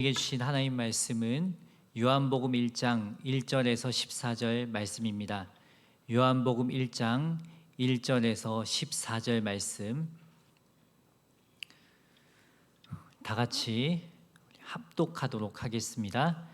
우리에게 주신 하나님 말씀은 요한복음 1장 1절에서 14절 말씀입니다. 요한복음 1장 1절에서 14절 말씀 다 같이 합독하도록 하겠습니다.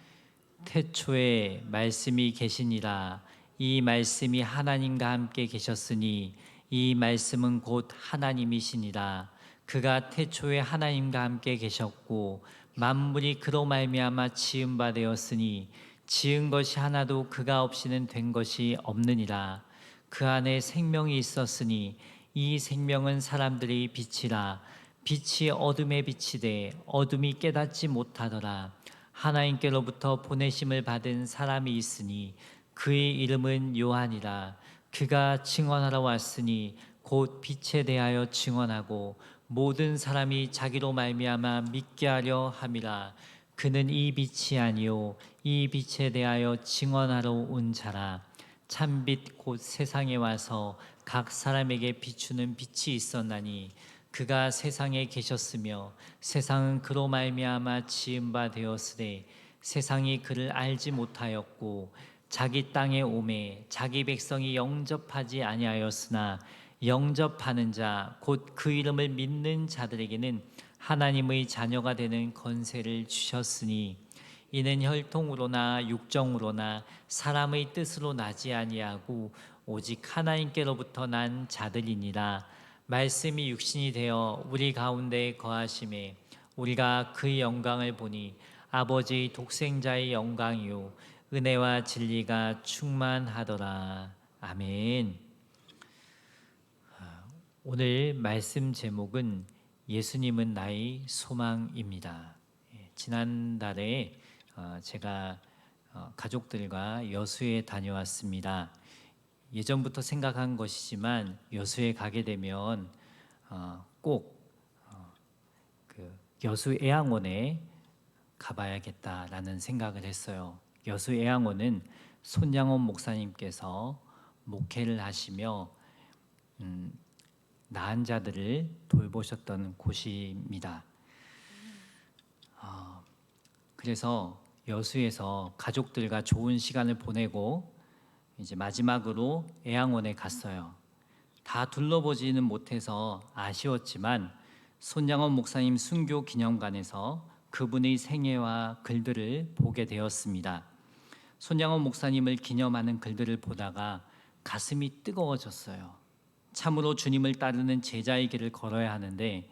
태초에 말씀이 계시니라. 이 말씀이 하나님과 함께 계셨으니 이 말씀은 곧 하나님이시니라. 그가 태초에 하나님과 함께 계셨고 만물이 그로 말미암아 지은 바 되었으니 지은 것이 하나도 그가 없이는 된 것이 없느니라. 그 안에 생명이 있었으니 이 생명은 사람들의 빛이라. 빛이 어둠에 비치되 어둠이 깨닫지 못하더라. 하나님께로부터 보내심을 받은 사람이 있으니 그의 이름은 요한이라. 그가 증언하러 왔으니 곧 빛에 대하여 증언하고 모든 사람이 자기로 말미암아 믿게 하려 함이라. 그는 이 빛이 아니요 이 빛에 대하여 증언하러 온 자라. 참빛 곧 세상에 와서 각 사람에게 비추는 빛이 있었나니 그가 세상에 계셨으며 세상은 그로 말미암아 지은 바 되었으되 세상이 그를 알지 못하였고 자기 땅에 오매 자기 백성이 영접하지 아니하였으나 영접하는 자 곧 그 이름을 믿는 자들에게는 하나님의 자녀가 되는 권세를 주셨으니 이는 혈통으로나 육정으로나 사람의 뜻으로 나지 아니하고 오직 하나님께로부터 난 자들이니라. 말씀이 육신이 되어 우리 가운데 거하심에 우리가 그의 영광을 보니 아버지의 독생자의 영광이요 은혜와 진리가 충만하더라. 아멘. 오늘 말씀 제목은 예수님은 나의 소망입니다. 지난달에 제가 가족들과 여수에 다녀왔습니다. 예전부터 생각한 것이지만 여수에 가게 되면 꼭 그 여수 애양원에 가봐야겠다라는 생각을 했어요. 여수 애양원은 손양원 목사님께서 목회를 하시며 나은 자들을 돌보셨던 곳입니다. 그래서 여수에서 가족들과 좋은 시간을 보내고 이제 마지막으로 애양원에 갔어요. 다 둘러보지는 못해서 아쉬웠지만 손양원 목사님 순교 기념관에서 그분의 생애와 글들을 보게 되었습니다. 손양원 목사님을 기념하는 글들을 보다가 가슴이 뜨거워졌어요. 참으로 주님을 따르는 제자의 길을 걸어야 하는데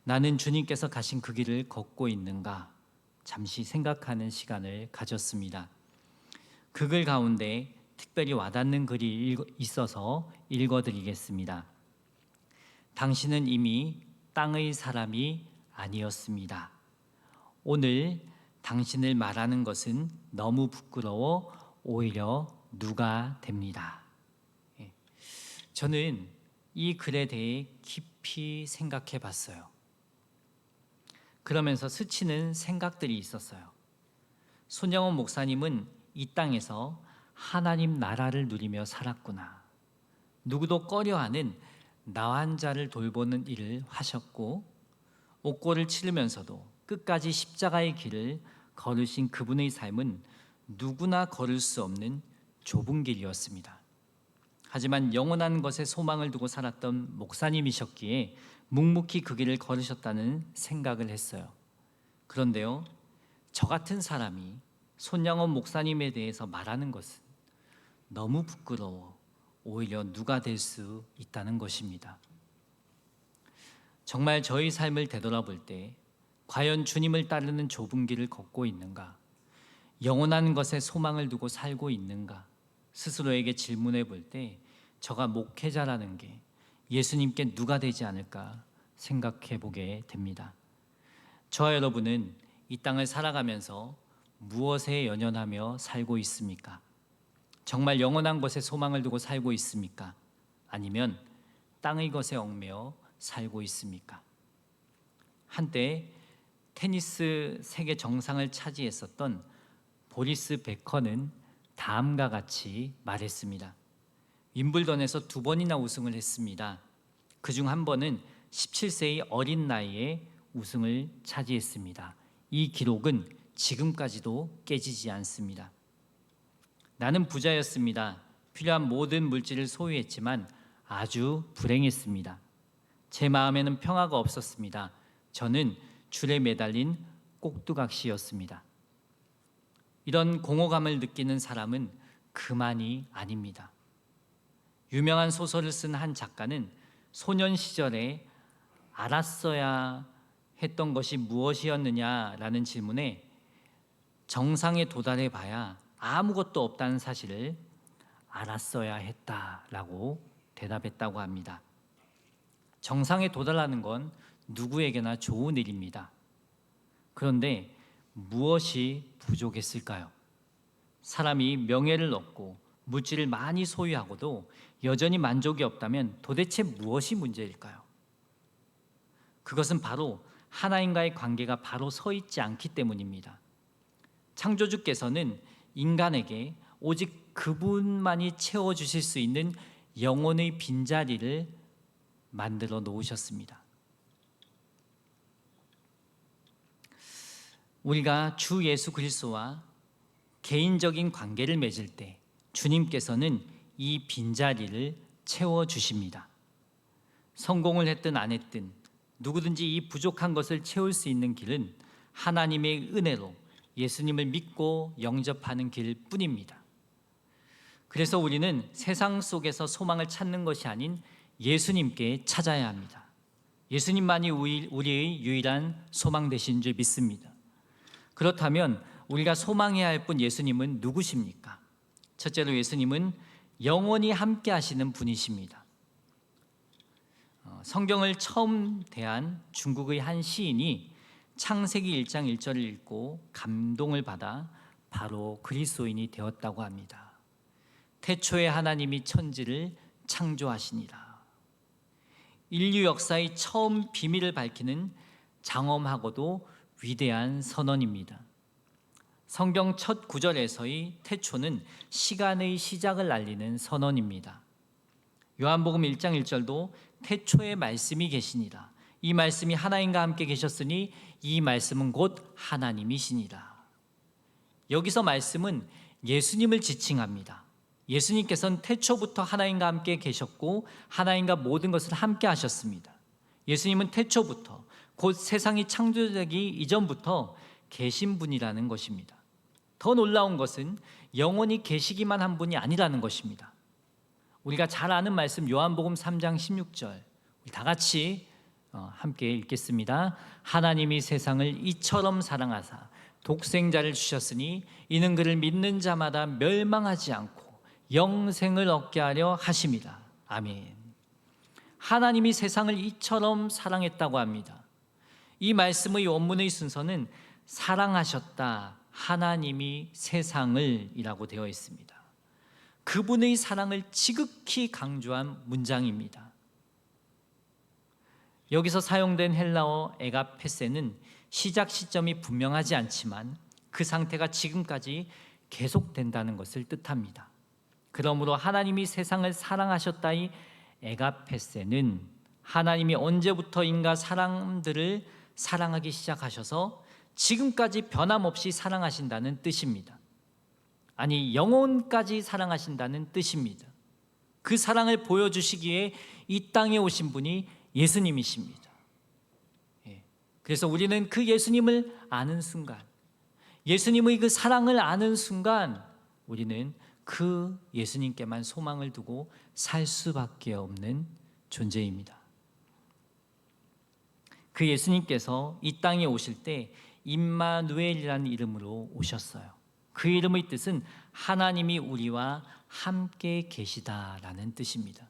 나는 주님께서 가신 그 길을 걷고 있는가 잠시 생각하는 시간을 가졌습니다. 그 글 가운데 특별히 와닿는 글이 있어서 읽어드리겠습니다. 당신은 이미 땅의 사람이 아니었습니다. 오늘 당신을 말하는 것은 너무 부끄러워 오히려 누가 됩니다. 저는 이 글에 대해 깊이 생각해 봤어요. 그러면서 스치는 생각들이 있었어요. 손양원 목사님은 이 땅에서 하나님 나라를 누리며 살았구나. 누구도 꺼려하는 나환 자를 돌보는 일을 하셨고 옥고를 치르면서도 끝까지 십자가의 길을 걸으신 그분의 삶은 누구나 걸을 수 없는 좁은 길이었습니다. 하지만 영원한 것에 소망을 두고 살았던 목사님이셨기에 묵묵히 그 길을 걸으셨다는 생각을 했어요. 그런데요, 저 같은 사람이 손양원 목사님에 대해서 말하는 것은 너무 부끄러워 오히려 누가 될 수 있다는 것입니다. 정말 저희 삶을 되돌아볼 때 과연 주님을 따르는 좁은 길을 걷고 있는가? 영원한 것에 소망을 두고 살고 있는가? 스스로에게 질문해 볼 때 저가 목회자라는 게 예수님께 누가 되지 않을까 생각해 보게 됩니다. 저와 여러분은 이 땅을 살아가면서 무엇에 연연하며 살고 있습니까? 정말 영원한 것에 소망을 두고 살고 있습니까? 아니면 땅의 것에 얽매여 살고 있습니까? 한때 테니스 세계 정상을 차지했었던 보리스 베커는 다음과 같이 말했습니다. 윈블던에서 2번이나 우승을 했습니다. 그중 한 번은 17세의 어린 나이에 우승을 차지했습니다. 이 기록은 지금까지도 깨지지 않습니다. 나는 부자였습니다. 필요한 모든 물질을 소유했지만 아주 불행했습니다. 제 마음에는 평화가 없었습니다. 저는 줄에 매달린 꼭두각시였습니다. 이런 공허감을 느끼는 사람은 그만이 아닙니다. 유명한 소설을 쓴 한 작가는 소년 시절에 알았어야 했던 것이 무엇이었느냐라는 질문에 정상에 도달해 봐야 아무것도 없다는 사실을 알았어야 했다라고 대답했다고 합니다. 정상에 도달하는 건 누구에게나 좋은 일입니다. 그런데 무엇이 부족했을까요? 사람이 명예를 얻고 물질을 많이 소유하고도 여전히 만족이 없다면 도대체 무엇이 문제일까요? 그것은 바로 하나님과의 관계가 바로 서 있지 않기 때문입니다. 창조주께서는 인간에게 오직 그분만이 채워주실 수 있는 영혼의 빈자리를 만들어 놓으셨습니다. 우리가 주 예수 그리스도와 개인적인 관계를 맺을 때 주님께서는 이 빈자리를 채워주십니다. 성공을 했든 안 했든 누구든지 이 부족한 것을 채울 수 있는 길은 하나님의 은혜로 예수님을 믿고 영접하는 길뿐입니다. 그래서 우리는 세상 속에서 소망을 찾는 것이 아닌 예수님께 찾아야 합니다. 예수님만이 우리의 유일한 소망 되신 줄 믿습니다. 그렇다면 우리가 소망해야 할 분 예수님은 누구십니까? 첫째로 예수님은 영원히 함께 하시는 분이십니다. 성경을 처음 대한 중국의 한 시인이 창세기 1장 1절을 읽고 감동을 받아 바로 그리스도인이 되었다고 합니다. 태초에 하나님이 천지를 창조하시니라. 인류 역사의 처음 비밀을 밝히는 장엄하고도 위대한 선언입니다. 성경 첫 구절에서의 태초는 시간의 시작을 알리는 선언입니다. 요한복음 1장 1절도 태초에 말씀이 계시니라. 이 말씀이 하나님과 함께 계셨으니 이 말씀은 곧 하나님이시니라. 여기서 말씀은 예수님을 지칭합니다. 예수님께서는 태초부터 하나님과 함께 계셨고 하나님과 모든 것을 함께 하셨습니다. 예수님은 태초부터 곧 세상이 창조되기 이전부터 계신 분이라는 것입니다. 더 놀라운 것은 영원히 계시기만 한 분이 아니라는 것입니다. 우리가 잘 아는 말씀 요한복음 3장 16절 우리 다 같이 함께 읽겠습니다. 하나님이 세상을 이처럼 사랑하사 독생자를 주셨으니 이는 그를 믿는 자마다 멸망하지 않고 영생을 얻게 하려 하심이라. 아멘. 하나님이 세상을 이처럼 사랑했다고 합니다. 이 말씀의 원문의 순서는 사랑하셨다 하나님이 세상을 이라고 되어 있습니다. 그분의 사랑을 지극히 강조한 문장입니다. 여기서 사용된 헬라어 에가페세는 시작 시점이 분명하지 않지만 그 상태가 지금까지 계속된다는 것을 뜻합니다. 그러므로 하나님이 세상을 사랑하셨다의 에가페세는 하나님이 언제부터인가 사람들을 사랑하기 시작하셔서 지금까지 변함없이 사랑하신다는 뜻입니다. 아니, 영혼까지 사랑하신다는 뜻입니다. 그 사랑을 보여주시기에 이 땅에 오신 분이 예수님이십니다. 그래서 우리는 그 예수님을 아는 순간, 예수님의 그 사랑을 아는 순간 우리는 그 예수님께만 소망을 두고 살 수밖에 없는 존재입니다. 그 예수님께서 이 땅에 오실 때 임마누엘이라는 이름으로 오셨어요. 그 이름의 뜻은 하나님이 우리와 함께 계시다라는 뜻입니다.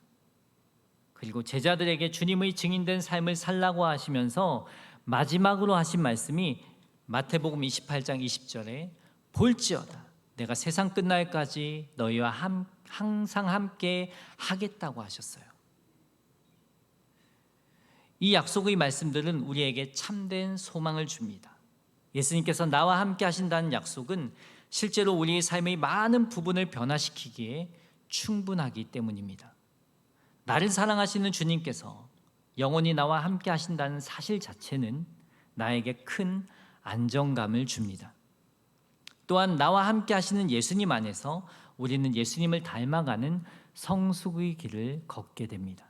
그리고 제자들에게 주님의 증인된 삶을 살라고 하시면서 마지막으로 하신 말씀이 마태복음 28장 20절에 볼지어다 내가 세상 끝날까지 너희와 항상 함께 하겠다고 하셨어요. 이 약속의 말씀들은 우리에게 참된 소망을 줍니다. 예수님께서 나와 함께 하신다는 약속은 실제로 우리의 삶의 많은 부분을 변화시키기에 충분하기 때문입니다. 나를 사랑하시는 주님께서 영원히 나와 함께 하신다는 사실 자체는 나에게 큰 안정감을 줍니다. 또한 나와 함께 하시는 예수님 안에서 우리는 예수님을 닮아가는 성숙의 길을 걷게 됩니다.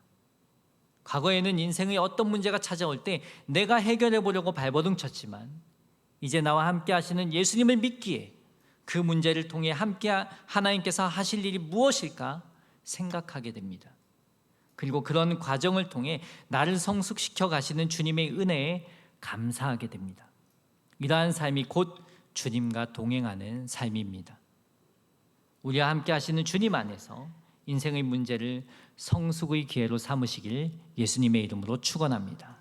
과거에는 인생의 어떤 문제가 찾아올 때 내가 해결해 보려고 발버둥 쳤지만 이제 나와 함께 하시는 예수님을 믿기에 그 문제를 통해 함께 하나님께서 하실 일이 무엇일까 생각하게 됩니다. 그리고 그런 과정을 통해 나를 성숙시켜 가시는 주님의 은혜에 감사하게 됩니다. 이러한 삶이 곧 주님과 동행하는 삶입니다. 우리와 함께 하시는 주님 안에서 인생의 문제를 성숙의 기회로 삼으시길 예수님의 이름으로 축원합니다.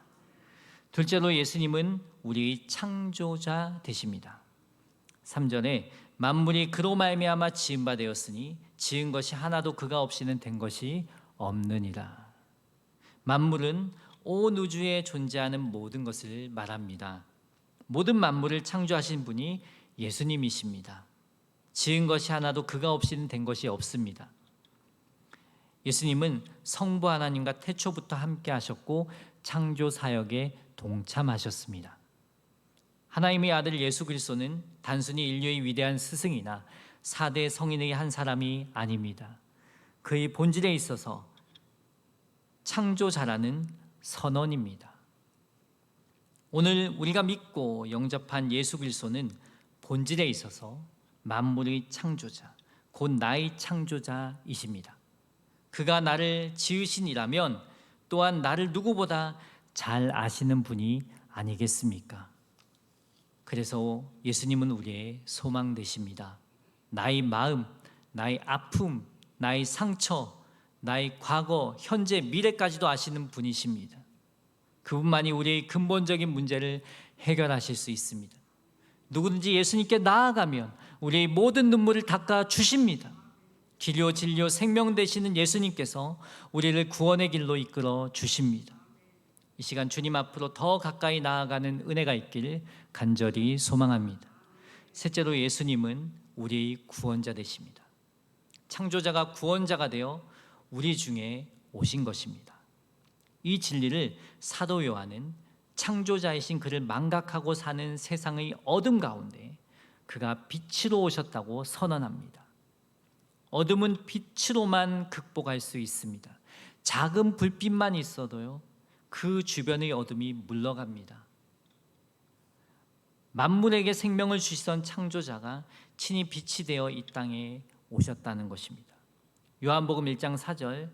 둘째로 예수님은 우리의 창조자 되십니다. 3절에 만물이 그로 말미암아 지은 바 되었으니 지은 것이 하나도 그가 없이는 된 것이 없느니라. 만물은 온 우주에 존재하는 모든 것을 말합니다. 모든 만물을 창조하신 분이 예수님이십니다. 지은 것이 하나도 그가 없이는 된 것이 없습니다. 예수님은 성부 하나님과 태초부터 함께 하셨고 창조 사역에 동참하셨습니다. 하나님의 아들 예수 그리스도는 단순히 인류의 위대한 스승이나 4대 성인의 한 사람이 아닙니다. 그의 본질에 있어서 창조자라는 선언입니다. 오늘 우리가 믿고 영접한 예수 그리스도는 본질에 있어서 만물의 창조자, 곧 나의 창조자이십니다. 그가 나를 지으신이라면 또한 나를 누구보다 잘 아시는 분이 아니겠습니까? 그래서 예수님은 우리의 소망 되십니다. 나의 마음, 나의 아픔, 나의 상처, 나의 과거, 현재, 미래까지도 아시는 분이십니다. 그분만이 우리의 근본적인 문제를 해결하실 수 있습니다. 누구든지 예수님께 나아가면 우리의 모든 눈물을 닦아 주십니다. 길이요 진리요 생명 되시는 예수님께서 우리를 구원의 길로 이끌어 주십니다. 이 시간 주님 앞으로 더 가까이 나아가는 은혜가 있길 간절히 소망합니다. 셋째로 예수님은 우리의 구원자 되십니다. 창조자가 구원자가 되어 우리 중에 오신 것입니다. 이 진리를 사도 요한은 창조자이신 그를 망각하고 사는 세상의 어둠 가운데 그가 빛으로 오셨다고 선언합니다. 어둠은 빛으로만 극복할 수 있습니다. 작은 불빛만 있어도요, 그 주변의 어둠이 물러갑니다. 만물에게 생명을 주시던 창조자가 친히 빛이 되어 이 땅에 오셨다는 것입니다. 요한복음 1장 4절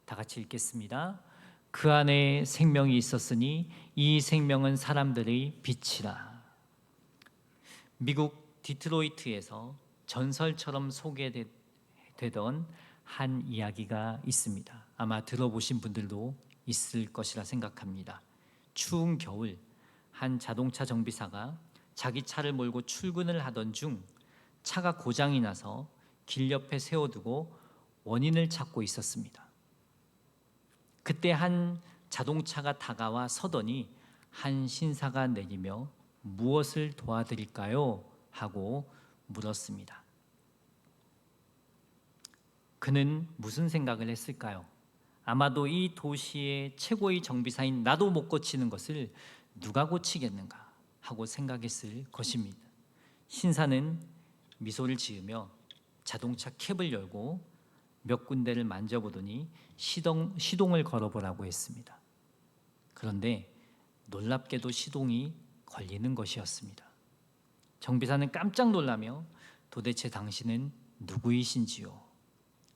다 같이 읽겠습니다. 그 안에 생명이 있었으니 이 생명은 사람들의 빛이라. 미국 디트로이트에서 전설처럼 소개되던 한 이야기가 있습니다. 아마 들어보신 분들도 있을 것이라 생각합니다. 추운 겨울 한 자동차 정비사가 자기 차를 몰고 출근을 하던 중 차가 고장이 나서 길 옆에 세워두고 원인을 찾고 있었습니다. 그때 한 자동차가 다가와 서더니 한 신사가 내리며 무엇을 도와드릴까요? 하고 물었습니다. 그는 무슨 생각을 했을까요? 아마도 이 도시의 최고의 정비사인 나도 못 고치는 것을 누가 고치겠는가 하고 생각했을 것입니다. 신사는 미소를 지으며 자동차 캡을 열고 몇 군데를 만져보더니 시동을 걸어보라고 했습니다. 그런데 놀랍게도 시동이 걸리는 것이었습니다. 정비사는 깜짝 놀라며 도대체 당신은 누구이신지요?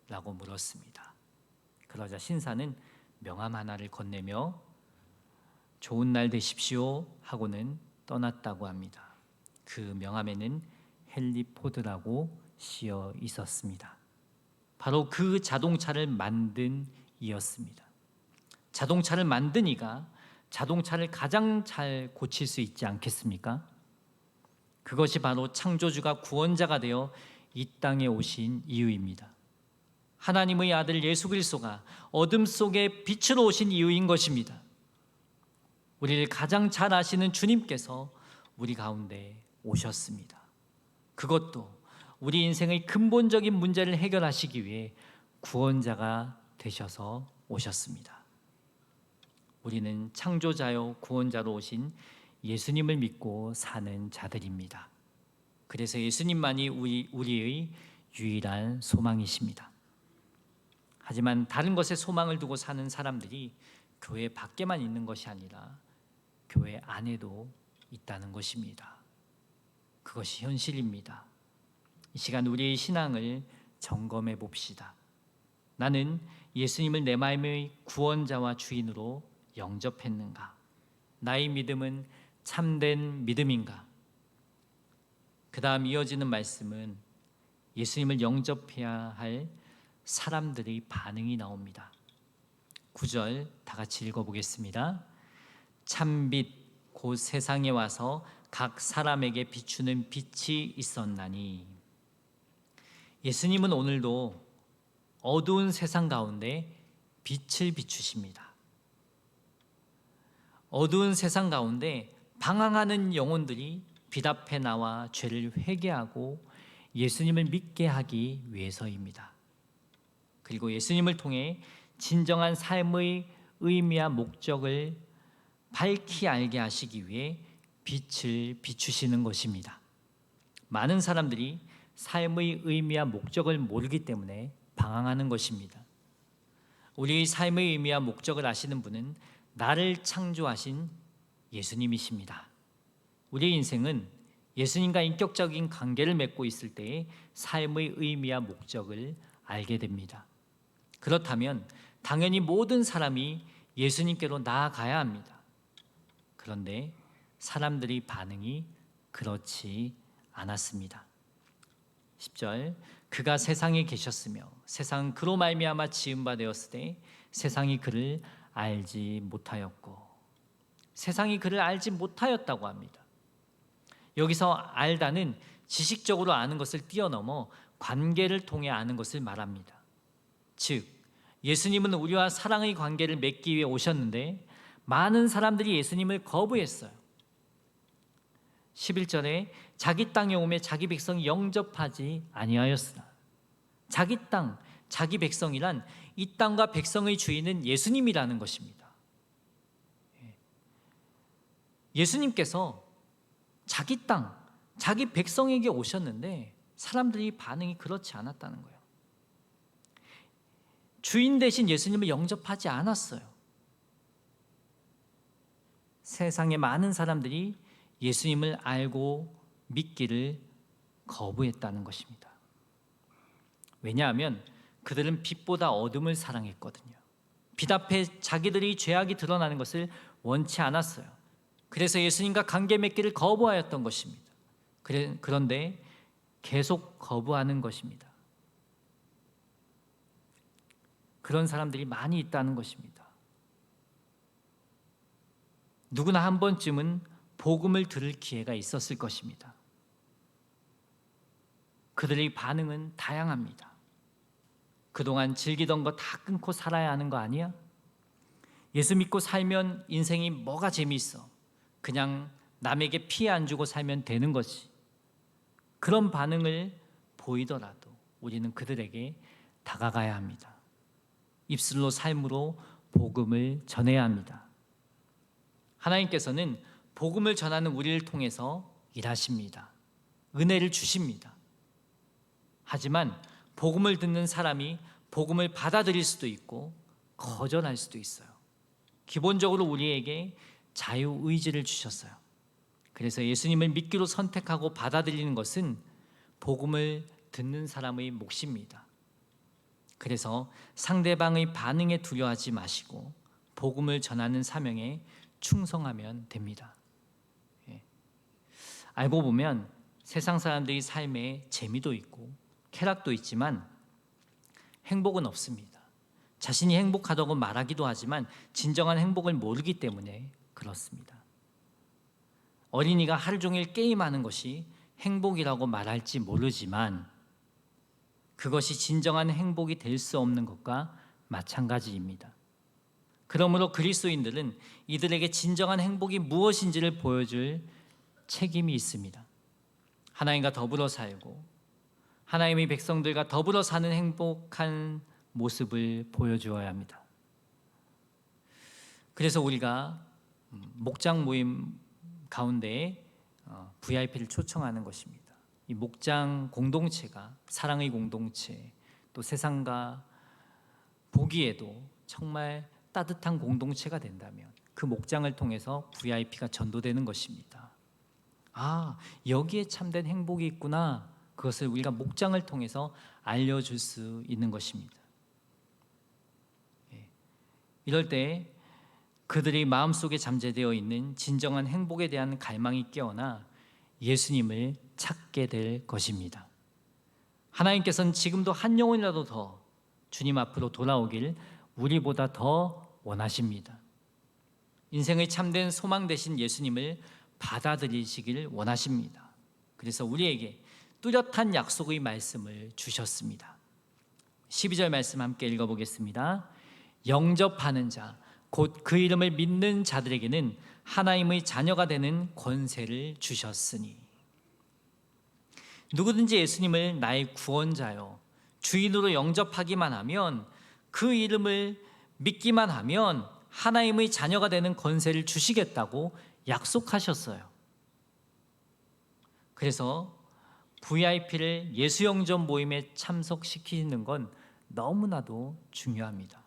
라고 물었습니다. 그러자 신사는 명함 하나를 건네며 좋은 날 되십시오 하고는 떠났다고 합니다. 그 명함에는 헨리 포드라고 씌어 있었습니다. 바로 그 자동차를 만든 이였습니다. 자동차를 만든 이가 자동차를 가장 잘 고칠 수 있지 않겠습니까? 그것이 바로 창조주가 구원자가 되어 이 땅에 오신 이유입니다. 하나님의 아들 예수 그리스도가 어둠 속에 빛으로 오신 이유인 것입니다. 우리를 가장 잘 아시는 주님께서 우리 가운데 오셨습니다. 그것도 우리 인생의 근본적인 문제를 해결하시기 위해 구원자가 되셔서 오셨습니다. 우리는 창조자요 구원자로 오신 예수님을 믿고 사는 자들입니다. 그래서 예수님만이 우리의 유일한 소망이십니다. 하지만 다른 것에 소망을 두고 사는 사람들이 교회 밖에만 있는 것이 아니라 교회 안에도 있다는 것입니다. 그것이 현실입니다. 이 시간 우리의 신앙을 점검해 봅시다. 나는 예수님을 내 마음의 구원자와 주인으로 영접했는가? 나의 믿음은 참된 믿음인가? 그 다음 이어지는 말씀은 예수님을 영접해야 할 사람들의 반응이 나옵니다. 9절 다 같이 읽어보겠습니다. 참빛 곧 세상에 와서 각 사람에게 비추는 빛이 있었나니. 예수님은 오늘도 어두운 세상 가운데 빛을 비추십니다. 어두운 세상 가운데 방황하는 영혼들이 빛 앞에 나와 죄를 회개하고 예수님을 믿게 하기 위해서입니다. 그리고 예수님을 통해 진정한 삶의 의미와 목적을 밝히 알게 하시기 위해 빛을 비추시는 것입니다. 많은 사람들이 삶의 의미와 목적을 모르기 때문에 방황하는 것입니다. 우리의 삶의 의미와 목적을 아시는 분은 나를 창조하신 예수님이십니다. 우리의 인생은 예수님과 인격적인 관계를 맺고 있을 때에 삶의 의미와 목적을 알게 됩니다. 그렇다면 당연히 모든 사람이 예수님께로 나아가야 합니다. 그런데 사람들의 반응이 그렇지 않았습니다. 10절 그가 세상에 계셨으며 세상은 그로 말미암아 지은 바 되었으되 세상이 그를 알지 못하였고. 세상이 그를 알지 못하였다고 합니다. 여기서 알다는 지식적으로 아는 것을 뛰어넘어 관계를 통해 아는 것을 말합니다. 즉 예수님은 우리와 사랑의 관계를 맺기 위해 오셨는데 많은 사람들이 예수님을 거부했어요. 11절에 자기 땅에 오매 자기 백성이 영접하지 아니하였으나. 자기 땅, 자기 백성이란 이 땅과 백성의 주인은 예수님이라는 것입니다. 예수님께서 자기 땅, 자기 백성에게 오셨는데 사람들이 반응이 그렇지 않았다는 거예요. 주인 대신 예수님을 영접하지 않았어요. 세상의 많은 사람들이 예수님을 알고 믿기를 거부했다는 것입니다. 왜냐하면 그들은 빛보다 어둠을 사랑했거든요. 빛 앞에 자기들이 죄악이 드러나는 것을 원치 않았어요. 그래서 예수님과 관계 맺기를 거부하였던 것입니다. 그런데 계속 거부하는 것입니다. 그런 사람들이 많이 있다는 것입니다. 누구나 한 번쯤은 복음을 들을 기회가 있었을 것입니다. 그들의 반응은 다양합니다. 그동안 즐기던 거 다 끊고 살아야 하는 거 아니야? 예수 믿고 살면 인생이 뭐가 재미있어? 그냥 남에게 피해 안 주고 살면 되는 거지. 그런 반응을 보이더라도 우리는 그들에게 다가가야 합니다. 입술로 삶으로 복음을 전해야 합니다. 하나님께서는 복음을 전하는 우리를 통해서 일하십니다. 은혜를 주십니다. 하지만 복음을 듣는 사람이 복음을 받아들일 수도 있고 거절할 수도 있어요. 기본적으로 우리에게 자유의지를 주셨어요. 그래서 예수님을 믿기로 선택하고 받아들이는 것은 복음을 듣는 사람의 몫입니다. 그래서 상대방의 반응에 두려워하지 마시고 복음을 전하는 사명에 충성하면 됩니다. 알고 보면 세상 사람들의 삶에 재미도 있고 쾌락도 있지만 행복은 없습니다. 자신이 행복하다고 말하기도 하지만 진정한 행복을 모르기 때문에 그렇습니다. 어린이가 하루 종일 게임하는 것이 행복이라고 말할지 모르지만 그것이 진정한 행복이 될 수 없는 것과 마찬가지입니다. 그러므로 그리스도인들은 이들에게 진정한 행복이 무엇인지를 보여줄 책임이 있습니다. 하나님과 더불어 살고 하나님의 백성들과 더불어 사는 행복한 모습을 보여주어야 합니다. 그래서 우리가 목장 모임 가운데 VIP를 초청하는 것입니다. 이 목장 공동체가 사랑의 공동체, 또 세상과 보기에도 정말 따뜻한 공동체가 된다면 그 목장을 통해서 VIP가 전도되는 것입니다. 아, 여기에 참된 행복이 있구나. 그것을 우리가 목장을 통해서 알려줄 수 있는 것입니다. 이럴 때 그들이 마음속에 잠재되어 있는 진정한 행복에 대한 갈망이 깨어나 예수님을 찾게 될 것입니다. 하나님께서는 지금도 한 영혼이라도 더 주님 앞으로 돌아오길 우리보다 더 원하십니다. 인생의 참된 소망 되신 예수님을 받아들이시길 원하십니다. 그래서 우리에게 뚜렷한 약속의 말씀을 주셨습니다. 12절 말씀 함께 읽어보겠습니다. 영접하는 자, 곧 그 이름을 믿는 자들에게는 하나님의 자녀가 되는 권세를 주셨으니. 누구든지 예수님을 나의 구원자요 주인으로 영접하기만 하면, 그 이름을 믿기만 하면 하나님의 자녀가 되는 권세를 주시겠다고 약속하셨어요. 그래서 VIP를 예수 영접 모임에 참석시키는 건 너무나도 중요합니다.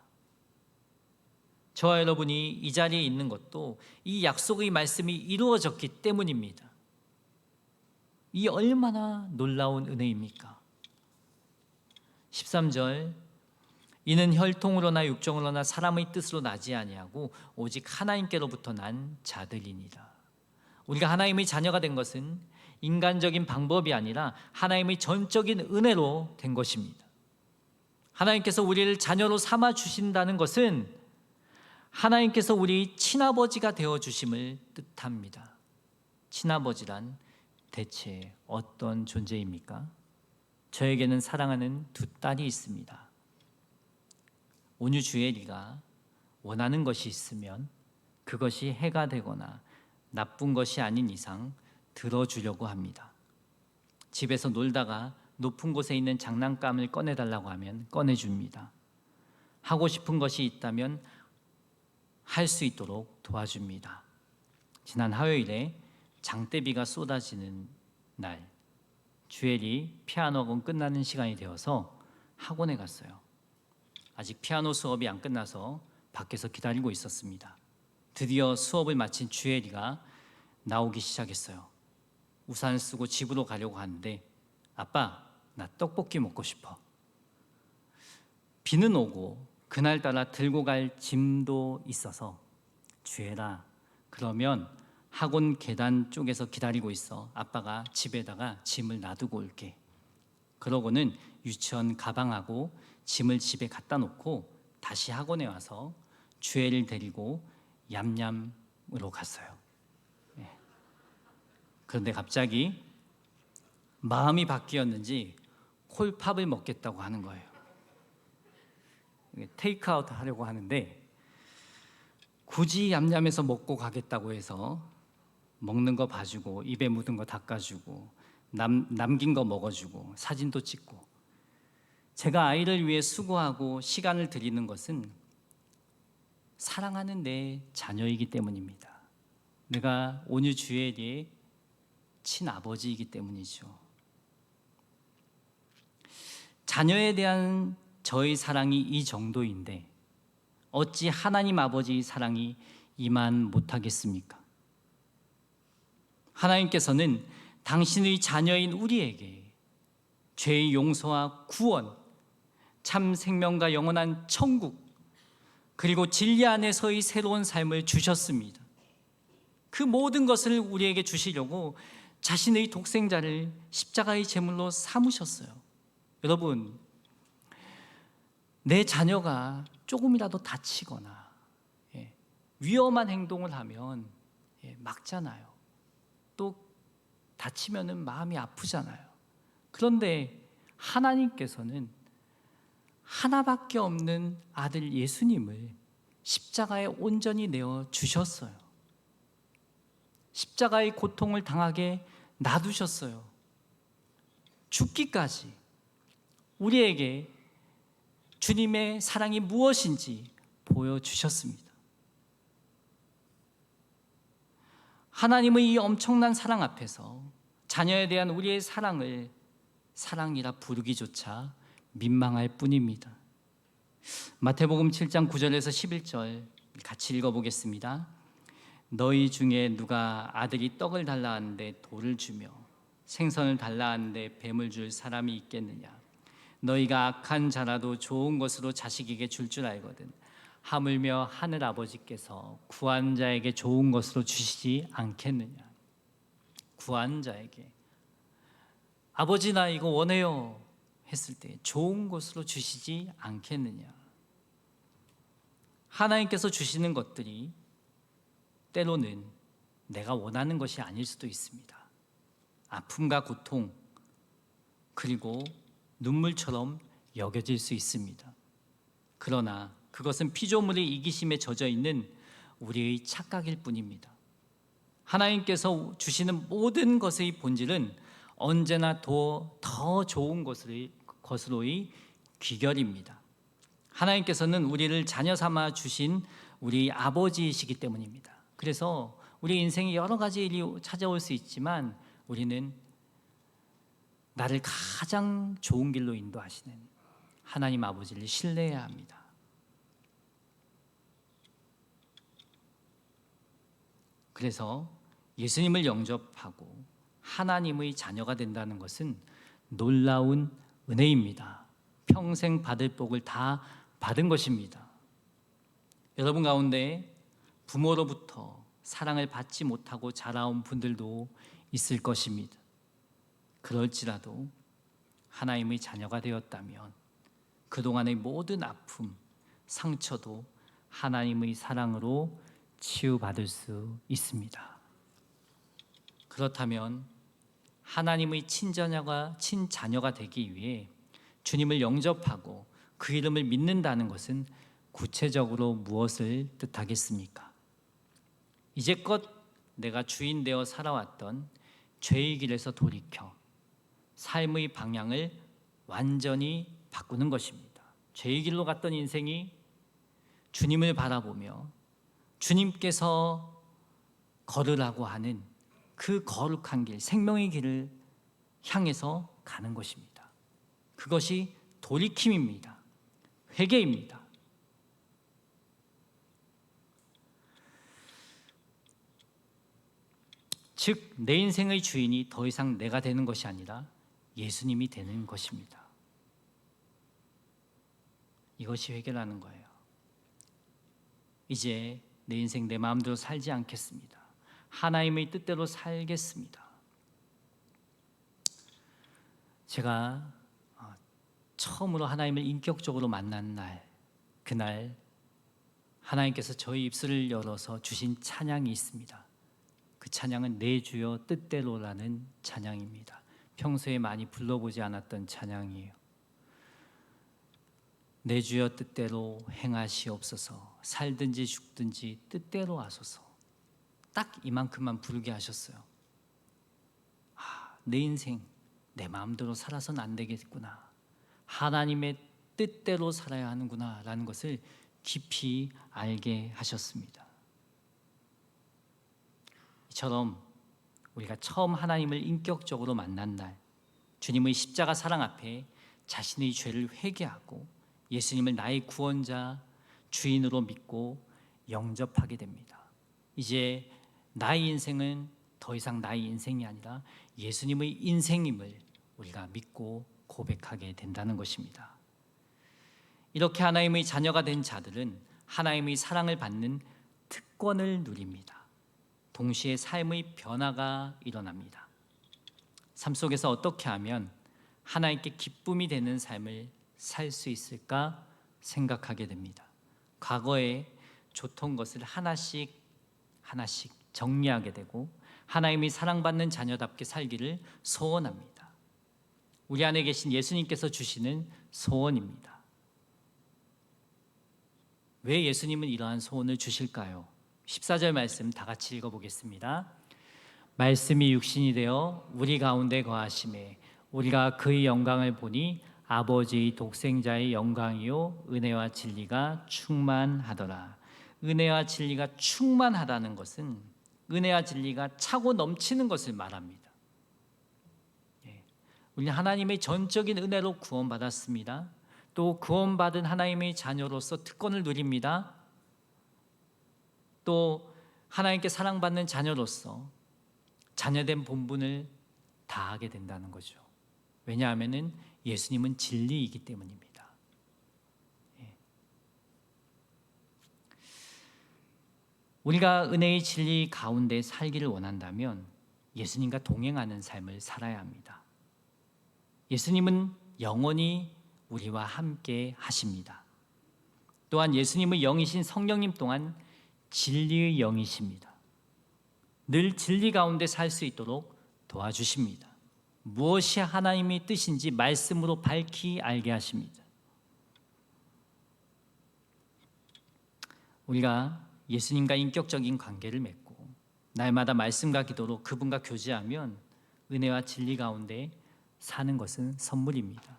저와 여러분이 이 자리에 있는 것도 이 약속의 말씀이 이루어졌기 때문입니다. 이 얼마나 놀라운 은혜입니까? 13절, 이는 혈통으로나 육정으로나 사람의 뜻으로 나지 아니하고 오직 하나님께로부터 난 자들이니라. 우리가 하나님의 자녀가 된 것은 인간적인 방법이 아니라 하나님의 전적인 은혜로 된 것입니다. 하나님께서 우리를 자녀로 삼아 주신다는 것은 하나님께서 우리 친아버지가 되어 주심을 뜻합니다. 친아버지란 대체 어떤 존재입니까? 저에게는 사랑하는 두 딸이 있습니다. 온유 주엘이가 원하는 것이 있으면 그것이 해가 되거나 나쁜 것이 아닌 이상 들어주려고 합니다. 집에서 놀다가 높은 곳에 있는 장난감을 꺼내달라고 하면 꺼내줍니다. 하고 싶은 것이 있다면 할 수 있도록 도와줍니다. 지난 화요일에 장대비가 쏟아지는 날, 주엘이 피아노 학원 끝나는 시간이 되어서 학원에 갔어요. 아직 피아노 수업이 안 끝나서 밖에서 기다리고 있었습니다. 드디어 수업을 마친 주엘이가 나오기 시작했어요. 우산을 쓰고 집으로 가려고 하는데, 아빠, 나 떡볶이 먹고 싶어. 비는 오고 그날따라 들고 갈 짐도 있어서, 주엘아, 그러면 학원 계단 쪽에서 기다리고 있어. 아빠가 집에다가 짐을 놔두고 올게. 그러고는 유치원 가방하고 짐을 집에 갖다 놓고 다시 학원에 와서 주엘을 데리고 얌얌으로 갔어요. 그런데 갑자기 마음이 바뀌었는지 콜팝을 먹겠다고 하는 거예요. 테이크아웃 하려고 하는데 굳이 얌얌해서 먹고 가겠다고 해서 먹는 거 봐주고 입에 묻은 거 닦아주고 남긴 거 먹어주고 사진도 찍고, 제가 아이를 위해 수고하고 시간을 들이는 것은 사랑하는 내 자녀이기 때문입니다. 내가 온유 주엘이의 친아버지이기 때문이죠. 자녀에 대한 저의 사랑이 이 정도인데 어찌 하나님 아버지의 사랑이 이만 못하겠습니까? 하나님께서는 당신의 자녀인 우리에게 죄의 용서와 구원, 참 생명과 영원한 천국, 그리고 진리 안에서의 새로운 삶을 주셨습니다. 그 모든 것을 우리에게 주시려고 자신의 독생자를 십자가의 제물로 삼으셨어요. 여러분, 내 자녀가 조금이라도 다치거나 위험한 행동을 하면 막잖아요. 또 다치면은 마음이 아프잖아요. 그런데 하나님께서는 하나밖에 없는 아들 예수님을 십자가에 온전히 내어 주셨어요. 십자가의 고통을 당하게 놔두셨어요. 죽기까지 우리에게 주님의 사랑이 무엇인지 보여주셨습니다. 하나님의 이 엄청난 사랑 앞에서 자녀에 대한 우리의 사랑을 사랑이라 부르기조차 민망할 뿐입니다. 마태복음 7장 9절에서 11절 같이 읽어보겠습니다. 너희 중에 누가 아들이 떡을 달라 하는데 돌을 주며 생선을 달라 하는데 뱀을 줄 사람이 있겠느냐? 너희가 악한 자라도 좋은 것으로 자식에게 줄 줄 알거든 하물며 하늘 아버지께서 구한 자에게 좋은 것으로 주시지 않겠느냐? 구한 자에게 아버지 나 이거 원해요 했을 때 좋은 것으로 주시지 않겠느냐? 하나님께서 주시는 것들이 때로는 내가 원하는 것이 아닐 수도 있습니다. 아픔과 고통 그리고 눈물처럼 여겨질 수 있습니다. 그러나 그것은 피조물의 이기심에 젖어 있는 우리의 착각일 뿐입니다. 하나님께서 주시는 모든 것의 본질은 언제나 더 좋은 것으로의 귀결입니다. 하나님께서는 우리를 자녀 삼아 주신 우리 아버지이시기 때문입니다. 그래서 우리 인생에 여러 가지 일이 찾아올 수 있지만 우리는 나를 가장 좋은 길로 인도하시는 하나님 아버지를 신뢰해야 합니다. 그래서 예수님을 영접하고 하나님의 자녀가 된다는 것은 놀라운 은혜입니다. 평생 받을 복을 다 받은 것입니다. 여러분 가운데 부모로부터 사랑을 받지 못하고 자라온 분들도 있을 것입니다. 그럴지라도 하나님의 자녀가 되었다면 그동안의 모든 아픔, 상처도 하나님의 사랑으로 치유받을 수 있습니다. 그렇다면 하나님의 친자녀가 되기 위해 주님을 영접하고 그 이름을 믿는다는 것은 구체적으로 무엇을 뜻하겠습니까? 이제껏 내가 주인 되어 살아왔던 죄의 길에서 돌이켜 삶의 방향을 완전히 바꾸는 것입니다. 죄의 길로 갔던 인생이 주님을 바라보며 주님께서 걸으라고 하는 그 거룩한 길, 생명의 길을 향해서 가는 것입니다. 그것이 돌이킴입니다. 회개입니다. 즉, 내 인생의 주인이 더 이상 내가 되는 것이 아니라 예수님이 되는 것입니다. 이것이 회개라는 거예요. 이제 내 인생 내 마음대로 살지 않겠습니다. 하나님의 뜻대로 살겠습니다. 제가 처음으로 하나님을 인격적으로 만난 날, 그날 하나님께서 저희 입술을 열어서 주신 찬양이 있습니다. 그 찬양은 내 주여 뜻대로라는 찬양입니다. 평소에 많이 불러보지 않았던 찬양이에요. 내 주여 뜻대로 행하시옵소서. 살든지 죽든지 뜻대로 하소서. 딱 이만큼만 부르게 하셨어요. 내 인생 내 마음대로 살아서는 안 되겠구나. 하나님의 뜻대로 살아야 하는구나 라는 것을 깊이 알게 하셨습니다. 이처럼 우리가 처음 하나님을 인격적으로 만난 날, 주님의 십자가 사랑 앞에 자신의 죄를 회개하고 예수님을 나의 구원자, 주인으로 믿고 영접하게 됩니다. 이제 나의 인생은 더 이상 나의 인생이 아니라 예수님의 인생임을 우리가 믿고 고백하게 된다는 것입니다. 이렇게 하나님의 자녀가 된 자들은 하나님의 사랑을 받는 특권을 누립니다. 동시에 삶의 변화가 일어납니다. 삶 속에서 어떻게 하면 하나님께 기쁨이 되는 삶을 살 수 있을까 생각하게 됩니다. 과거에 좋던 것을 하나씩 정리하게 되고 하나님이 사랑받는 자녀답게 살기를 소원합니다. 우리 안에 계신 예수님께서 주시는 소원입니다. 왜 예수님은 이러한 소원을 주실까요? 14절 말씀 다 같이 읽어보겠습니다. 말씀이 육신이 되어 우리 가운데 거하심에 우리가 그의 영광을 보니 아버지의 독생자의 영광이요 은혜와 진리가 충만하더라. 은혜와 진리가 충만하다는 것은 은혜와 진리가 차고 넘치는 것을 말합니다. 우리는 하나님의 전적인 은혜로 구원받았습니다. 또 구원받은 하나님의 자녀로서 특권을 누립니다. 또 하나님께 사랑받는 자녀로서 자녀된 본분을 다하게 된다는 거죠. 왜냐하면 예수님은 진리이기 때문입니다. 우리가 은혜의 진리 가운데 살기를 원한다면 예수님과 동행하는 삶을 살아야 합니다. 예수님은 영원히 우리와 함께 하십니다. 또한 예수님의 영이신 성령님 또한 진리의 영이십니다. 늘 진리 가운데 살 수 있도록 도와주십니다. 무엇이 하나님의 뜻인지 말씀으로 밝히 알게 하십니다. 우리가 예수님과 인격적인 관계를 맺고 날마다 말씀과 기도로 그분과 교제하면 은혜와 진리 가운데 사는 것은 선물입니다.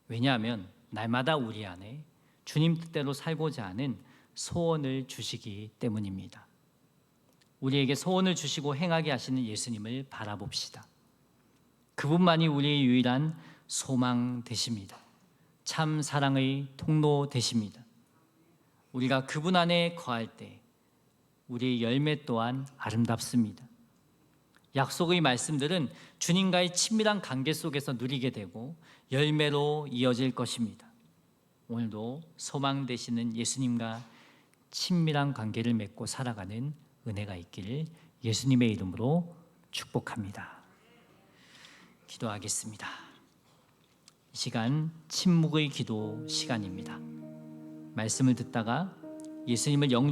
왜냐하면 날마다 우리 안에 주님 뜻대로 살고자 하는 소원을 주시기 때문입니다. 우리에게 소원을 주시고 행하게 하시는 예수님을 바라봅시다. 그분만이 우리의 유일한 소망 되십니다. 참 사랑의 통로 되십니다. 우리가 그분 안에 거할 때 우리의 열매 또한 아름답습니다. 약속의 말씀들은 주님과의 친밀한 관계 속에서 누리게 되고 열매로 이어질 것입니다. 오늘도 소망 되시는 예수님과 친밀한 관계를 맺고 살아가는 은혜가 있기를 예수님의 이름으로 축복합니다. 기도하겠습니다. 이 시간 침묵의 기도 시간입니다. 말씀을 듣다가 예수님을